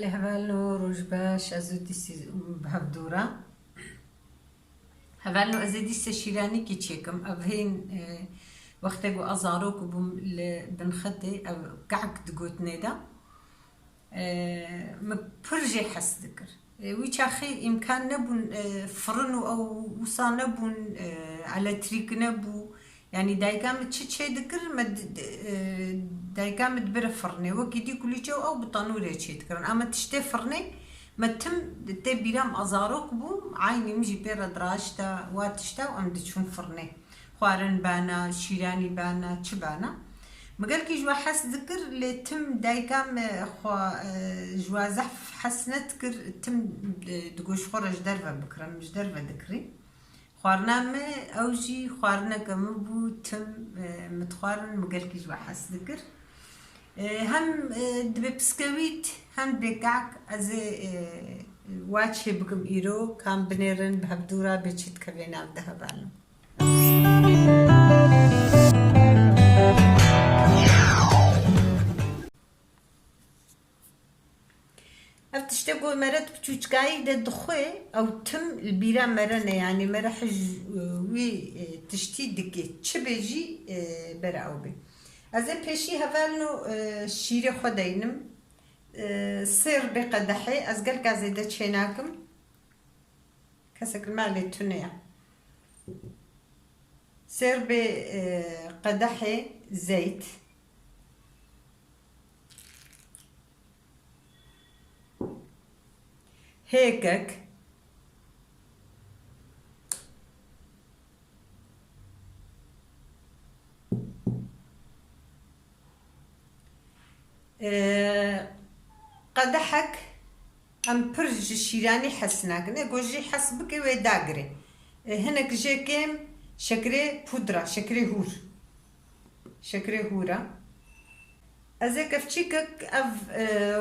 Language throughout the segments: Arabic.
هفالو روجباش ازوديسي بهبدورة هفالو ازوديسي شيراني كي تشيكم افهين وقتاقو ازاروك بنخدي او قعك تقوت نيدا مبرجي حس ذكر ويش اخي امكان نبون فرنو او وصا نبون على تريك نبو يعني دايقام تشي ذكر مد دايقام تبر فرني وكي دي كل جو او بطانوري تشي ذكر اما تشتي فرني ما تم تي بيرام ازاروك بو عيني مجي بيرا دراشتا واتشتا وام تشوف فرني خوارن بانا شيراني بانا تشبانا مقال كي جوا حس ذكر اللي تم دايقام خوا جوا زحف حس نتكر تم دقوش خورج درفة بكرة مش درفة ذكري خوارنا ما اوجي خوارنا كمبو تم متخوارن مقال كي جوا حس ذكر هم دبي بسكويت هم بيقعك از واتشي بكم ايرو كان بنيرن بهبدورا بيتشت كبينا بدهبانو افتشتقو مرات بتوچكاي ده دخوي او تم البيرا مرنا يعني مرحج وي تشتي دكي تشبيجي برا او بي از پیشی هفالنو شیر خداینم سر بقدحي از قل كازيدا تشيناكم كسك المال تونيا سر بقدحي زيت هيكك قدحك ام برج الشيراني حسناك نقولي حسبك وداقري هناك جاكيم شكري بودرة شكري هورا ازيك افتشيكك اف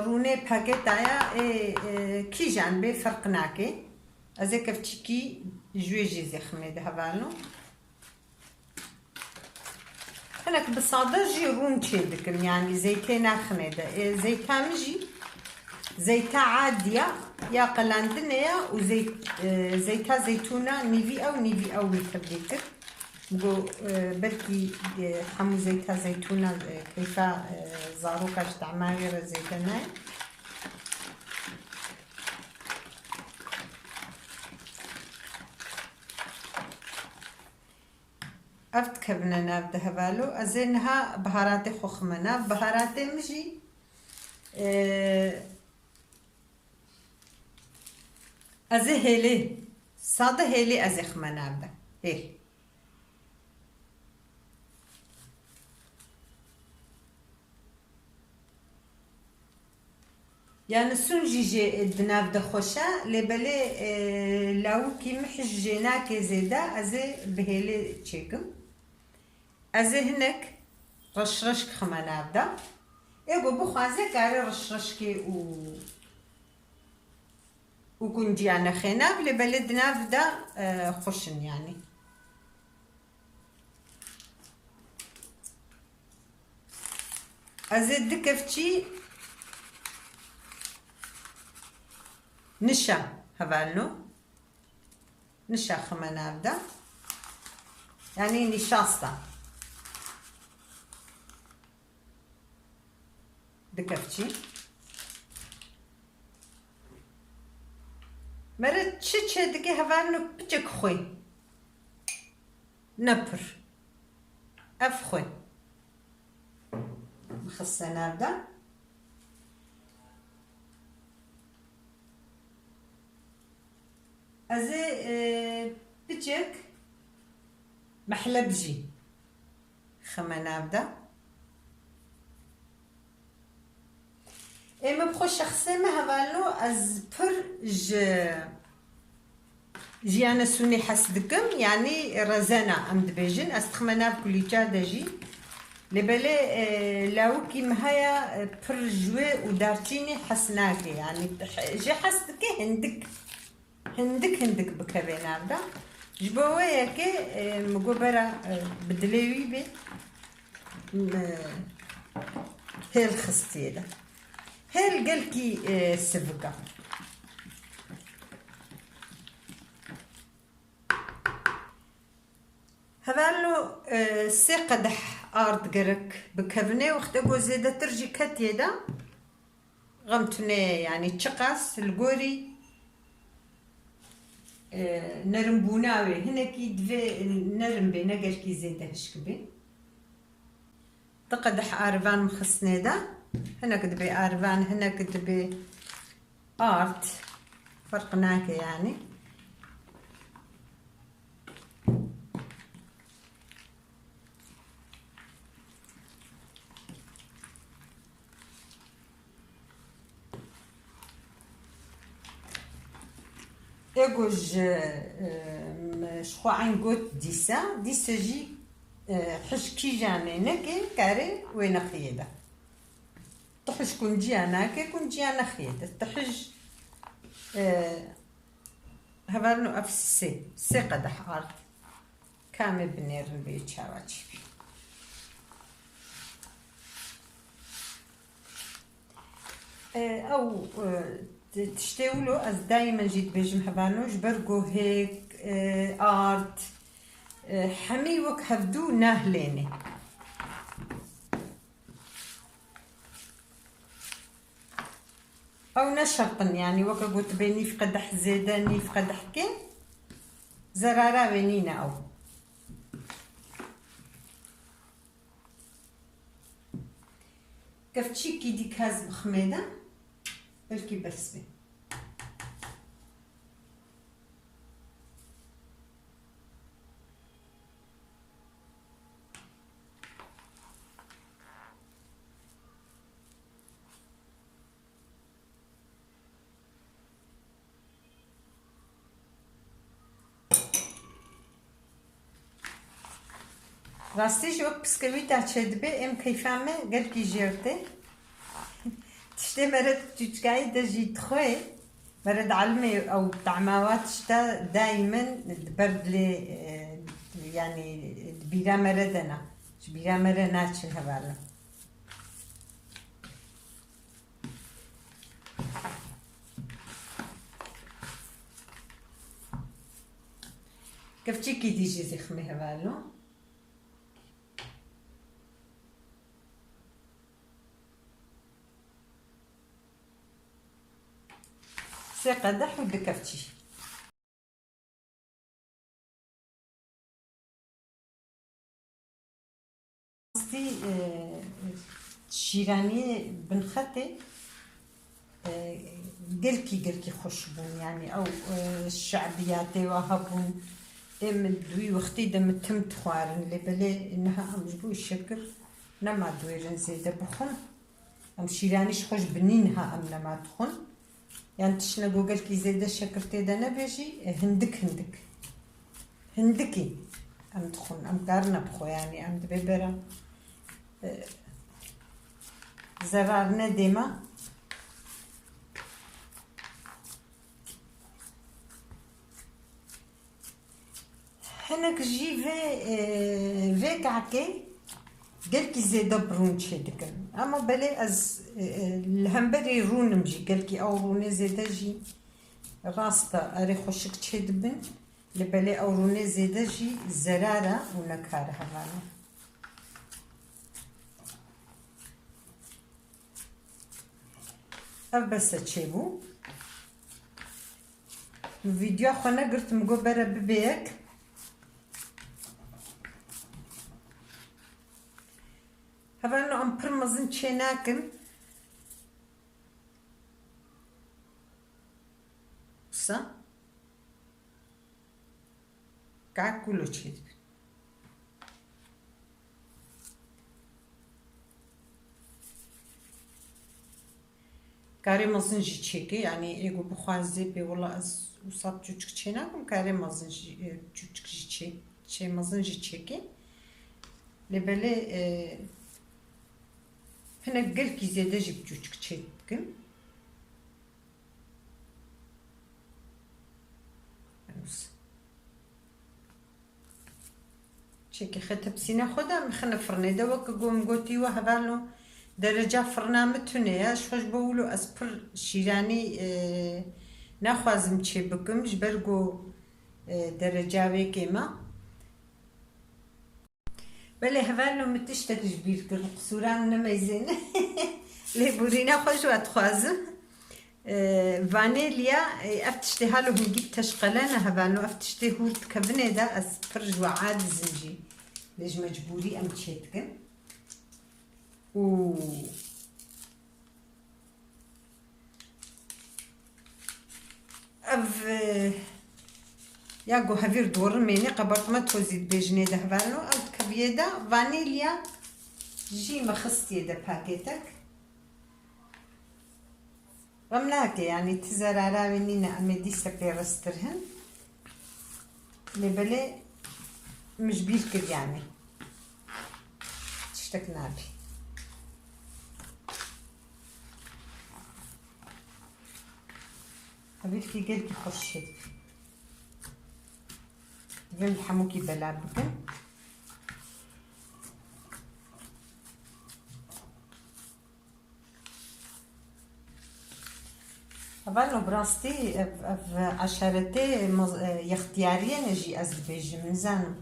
روني باكيتايا كي جانبي فرقناكي ازيك افتشيكي جويجي زي خميد هبالو هناك بصادر جي رون تشيدك يعني زيتين خميدة زيتا مجي زيتا عادية يا قلاندنيا وزيت زيتا زيتونة نيفي او يتبديك بقو بركي حمو زيتا زيتونة كيفا زاروكاش تعماير زيتنا افت كبنا ناب دهبالو ازينها بهاراتي خخمنا بهاراتي مجي ازي هيلي صاده هيلي ازي خمنا بدا هيل يعني سنجي جي دناب دخوشا لبالي لاو كي محجينا كي زيدا ازي بهيلي تشيكم ازي هناك رشرشك خمانا بدا ايقو بخو ازي كاري رشرشكي وكنجي انا خيناب لبالي دناب دا خوشن يعني ازي دكفتشي نشا هبالنو نشا خمانا بدا يعني نشاستا دكفتشي مرت تشتش دكي هبالنو بجك خوي نبر افخوي مخصنا بدا ازي بجك محلبجي خمنا بدا اما بخو شخصي ما هبالو از برج جيانا سوني حسدكم يعني رزانا ام دبيجن استخمنا بكل دجي لبالي لاو كي مهيا برجوي ودارتيني حسناكي يعني جي حسدكي هندك بكبينا بدا جبويا كي مقبرة بدليوي بي هي الخستيلة هل قلكي سفقة هذالو سي قدح ارد قرك بكفني وختبو زيادة ترجي كتيدا غمتني يعني تشقاس القوري نرم بوناوي هنا كي دفي نرم بينا قال كي زيادة هشكبي تقدح ارفان مخصني دا هنا كدبي ارفان هنا كدبي ارت فرقناك يعني اجوج شخو عين قوت ديسا جي حش كي جاني نكي كاري وين خيدا تحش كون جي انا كي كون جي انا خيدا تحش هبارنو افسي سي قدح ارض كامل بنير البيت شاواتي او تشتاولو از دايما جيت بيجم هبانو جبرقو هيك ارت حمي وك هبدو ناهليني او نشرطن يعني وكا قلت بيني في قدح زيداني في قدح كين زرارة بينينا او كفتشي كي ديك هاز بخميدة بلكي برسبي راستي وقت بسكويت تشد بي ام كيفامه قال كي جيرتي تشتي مرد تشكاي دجي تخوي مرد علمي او طعماوات شتا دايما برد لي يعني بيرا مردنا بيرا مرنات شهبالا كيف تشيكي ديجي زخمي هبالو سي قدح ودكفتي قصدي شيراني بنختي قلكي خشبون يعني او الشعبياتي وهبون ام دوي وقتي دم تمت خوارن اللي بلي انها امجبو الشكر نما دويرن زيادة بخون ام شيرانيش خوش بنينها ام نما تخون يعني تشنقو قالكي زيادة الشكر تيدا نبيجي هندكي ام تخون ام قارنا بخو يعني ام دبيبرا زرارنا ديما هناك جي في كعكي قالكي زيادة برون تشدكن اما بلي از الهمبري رون مجي قالكي او روني زيادة جي راستا اري خوشك تشدبن لبلي او روني زيادة جي زرارة ونكارها معنا اف بس تشيبو الفيديو خونا قلت مقبرة ببيك هذا انه ام برمزن تشيناكن صا كاع كله تشيد كاري مزنجي تشيكي يعني يقول بخوان زيبي والله وصاب جوجك تشيناكم كاري مزنجي جوجك تشي مزنجي تشيكي لبالي هنا قالكي زيادة جيب جوجك تشيكم تشيكي خدها بسينا خدها مخنا فرنيدا وك قوم قوتي وهبالو درجة فرنا متونية شوش بقولو أسبر شيراني نخوازم چه بكم جبرگو درجة وكيما بله هفالو متشتك جبير كر قصوران نميزين لبورينا خوش واتخوازم فانيليا افتشتها له نجيب تشقلانة هفالو افتشته تكبني دا أسبر جوعاد زنجي ليش مجبوري أم تشيتكن و اف ياغو هافير دور ميني قبرت ما توزيد بجني ده فالو او كبيدا فانيليا جي مخستي ده باكيتك رملاكي يعني تزرع نينا امدي سبيرسترهن لبلي مش بيركب يعني تشتكنا بي حبيبتي قلبي خشيت بين حموكي بلابك طبعا براستي عشرتي يختيارية نجي أزبيج من زانم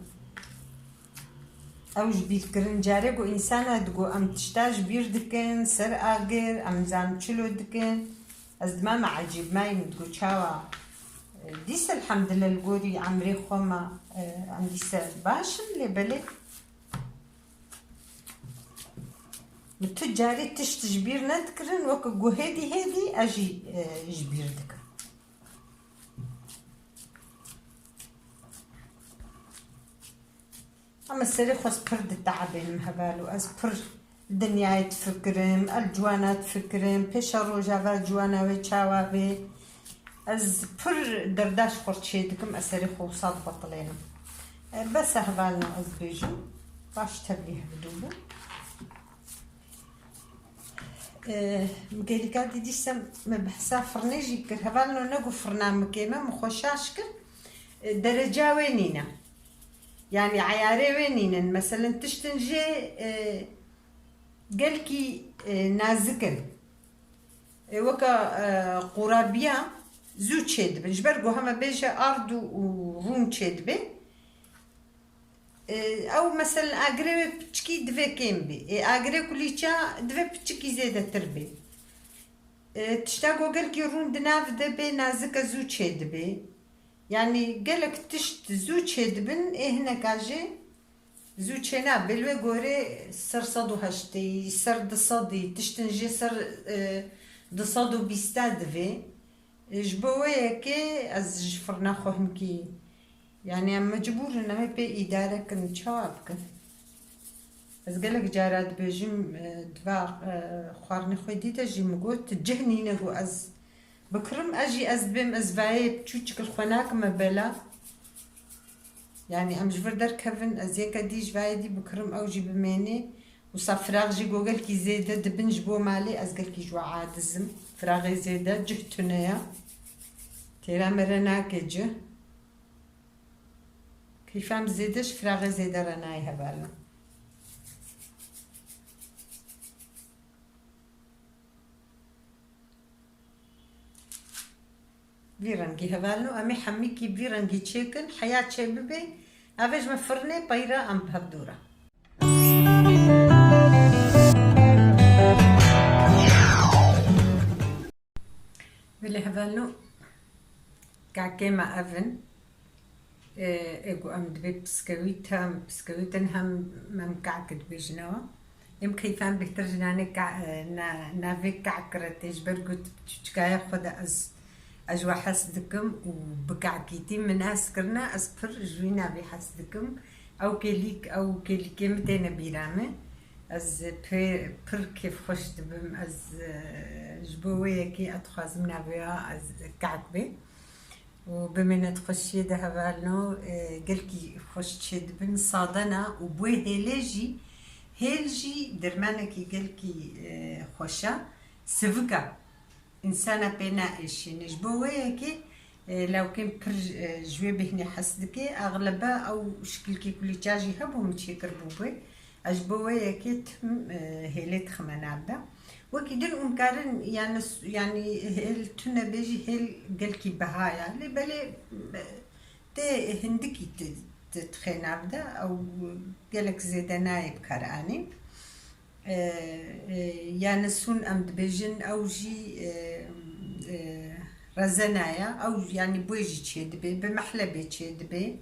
أوج بيتكرنجاري قو إنسانة دقو أم تشتاج بيردكن سر آقر أم زانم چلو دكن أزدمام عجيب ما يمدقو چاوا ديس الحمد لله القوري عمري خوما عم ديس باشم لبلي متجاري تشت جبير ندكرن وكو هيدي أجي جبير دكن أما السري خوص برد تعبين مهبالو أز برد الدنيا تفكرم الجوانات تفكرم بيش روجا جوانا ويتشاوا بي از بر درداش خورشي دكم اسري خوصات بطلين بس هبالنا از بيجو باش تبليه بدوبو مقالي دي سم مبحثا فرنيجي كر هبالنا نقو فرنا مكيمة مخوشاشكر درجة وينينا يعني عياري وينينا مثلا تشتنجي قالكي نازكن وكا قرابية زو تشدبن جبرقو هما بيجا أردو وروم تشدبن أو مثلا أغري بتشكي دفي كيمبي أغري كليتشا دفي بتشكي زيادة تربي تشتاقو قالكي روم دناف دبي نازكا زو تشدبن يعني قالك تشت زو تشدبن هنا كاجي زو چنا بلوه گوره سر صدو هشتی سر دصدی تشتنجی سر دصدو بیستا دوی جبوه که از جفرنا خوهم کی يعني مجبور انه بي اداره كن جواب كن از قالك جارات بجم دوا خوارني خويدي تجي مقوت تجهني نهو از بكرم اجي از بم از باي تشوتك الخناك مبلا يعني ام جبر در كفن ازيك ديج فايدي بكرم اوجي بماني وصفراغ جي جوجل كي زيده دبنج بو مالي از قال كي جو عادزم فراغي زيده جهتنيا تيرا مرنا كجه كيفام زيدش فراغي زيده رناي هبالنا فيرانجي هبالنو امي حميكي فيرانجي تشيكن حياة شبابي افيج مفرني بايرا ام بهدورة بلي هبالنو كاكيما افن ايقو ام دبي بسكويتا هم ممكعكد بيجنوا ام كيفان بيترجناني نافي كعكرتيش برقوت تشكايا خدا أجوا حسدكم وبكعكيتي من أسكرنا أسفر جوينا بحسدكم أو كليك أو كليكي متينا بيرامي أز بر كيف خشت بم أز جبوية كي أتخاز منا بها أز كعكبي وبمن تخشي دهبالنو قلكي خشت شد بن صادنا وبوي هيلجي درمانكي قلكي خوشا سفكا إنسانة بنائش نجبوه كي لو كان بر جوي بهني حسدكي أغلبها أو شكل كي كل تاجي هبو متشكر بوبي أجبوية كتم هيلت خمنابدا وكيدن أمكارن يعني هل تنا بيجي هل قلكي بهايا اللي بالي ده هندكي تتخنابدا أو قلك زيدناي بكراني يعني سون أمد بيجن أو جي رزنايا أو يعني بويجي تشيد بي بمحلبي تشيد بي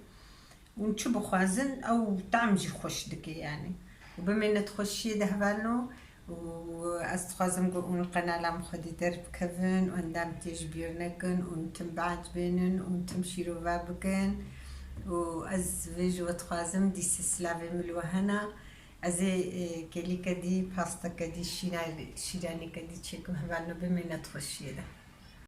ونشوفو خوازن أو تعمجي خوش دكي يعني وبما إن تخشي دهبانو وأستخازم قوون القناة لام خدي درب كفن وندام تيجبير نكن ونتم بعد بينن ونتم شيرو بابكن وأز فيجو تخازم دي سلافي ملوهنا أزي كلي كدي باستا كدي شيراني كدي تشيكم هبانو بما إن تخشي ده